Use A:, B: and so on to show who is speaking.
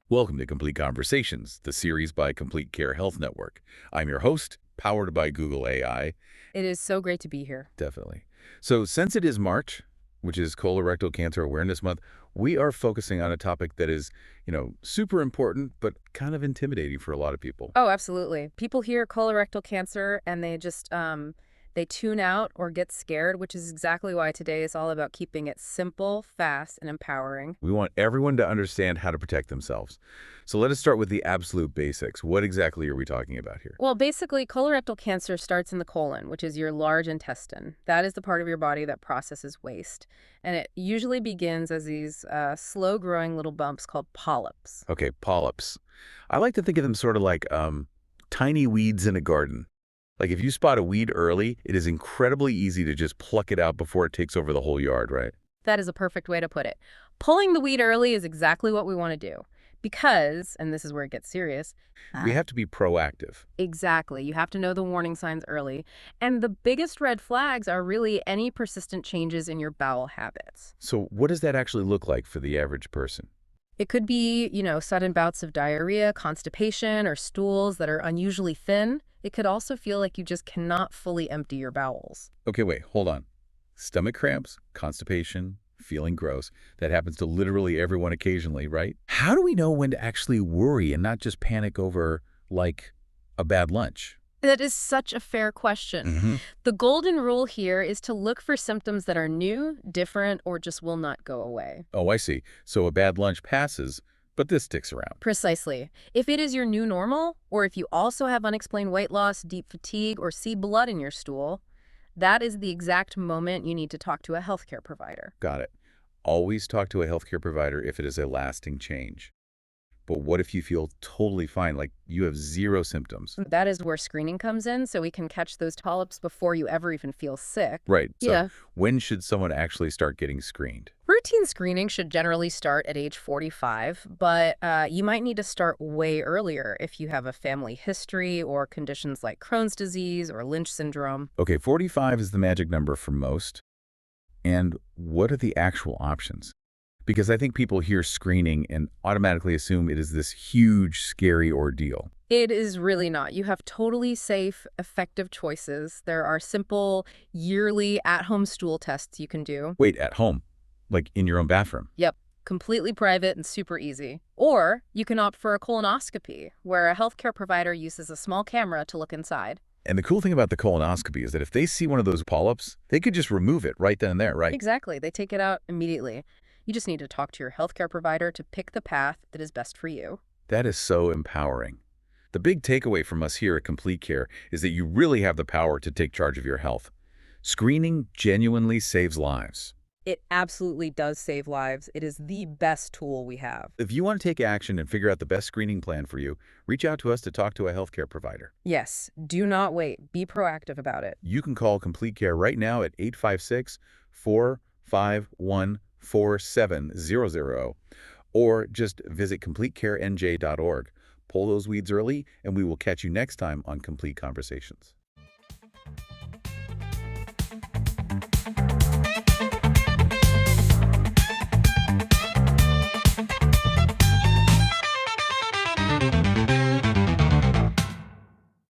A: Welcome to Complete Conversations, the series by CompleteCare Health Network. I'm your host, powered by Google AI.
B: It is so great to be here.
A: Definitely. So since it is March, which is Colorectal Cancer Awareness Month, we are focusing on a topic that is, super important, but kind of intimidating for a lot of people.
B: Oh, absolutely. People hear colorectal cancer and they tune out or get scared, which is exactly why today is all about keeping it simple, fast, and empowering.
A: We want everyone to understand how to protect themselves. So let us start with the absolute basics. What exactly are we talking about here?
B: Well, basically, colorectal cancer starts in the colon, which is your large intestine. That is the part of your body that processes waste. And it usually begins as these slow-growing little bumps called polyps.
A: Okay, polyps. I like to think of them sort of like tiny weeds in a garden. Like if you spot a weed early, it is incredibly easy to just pluck it out before it takes over the whole yard, right?
B: That is a perfect way to put it. Pulling the weed early is exactly what we want to do. Because, and this is where it gets serious,
A: We have to be proactive.
B: exactly. You have to know the warning signs early. And the biggest red flags are really any persistent changes in your bowel habits.
A: So what does that actually look like for the average person?
B: It could be, sudden bouts of diarrhea, constipation, or stools that are unusually thin. It could also feel like you just cannot fully empty your bowels.
A: Okay, wait, hold on. Stomach cramps, constipation, feeling gross. That happens to literally everyone occasionally, right? How do we know when to actually worry and not just panic over, like, a bad lunch?
B: That is such a fair question. The golden rule here is to look for symptoms that are new, different, or just will not go away.
A: Oh, I see. So a bad lunch passes, but this sticks around.
B: Precisely. If it is your new normal, or if you also have unexplained weight loss, deep fatigue, or see blood in your stool, that is the exact moment you need to talk to a healthcare provider.
A: Got it. Always talk to a healthcare provider if it is a lasting change. But what if you feel totally fine, like you have zero symptoms?
B: That is where screening comes in, so we can catch those polyps before you ever even feel sick.
A: Right. So
B: Yeah.
A: when should someone actually start getting screened?
B: Routine screening should generally start at age 45, but you might need to start way earlier if you have a family history or conditions like Crohn's disease or Lynch syndrome.
A: Okay, 45 is the magic number for most. And what are the actual options? Because I think people hear screening and automatically assume it is this huge, scary ordeal.
B: It is really not. You have totally safe, effective choices. There are simple, yearly at-home stool tests you can do.
A: Wait, at home? Like in your own bathroom?
B: Yep, completely private and super easy. Or you can opt for a colonoscopy, where a healthcare provider uses a small camera to look inside.
A: And the cool thing about the colonoscopy is that if they see one of those polyps, they could just remove it right then and there, right?
B: Exactly. They take it out immediately. You just need to talk to your healthcare provider to pick the path that is best for you.
A: That is so empowering. The big takeaway from us here at Complete Care is that you really have the power to take charge of your health. Screening genuinely saves lives.
B: It absolutely does save lives. It is the best tool we have.
A: If you want to take action and figure out the best screening plan for you, reach out to us to talk to a healthcare provider.
B: Yes, do not wait. Be proactive about it.
A: You can call Complete Care right now at 856-451-4700 or just visit CompleteCareNJ.org. Pull those weeds early, and we will catch you next time on Complete Conversations.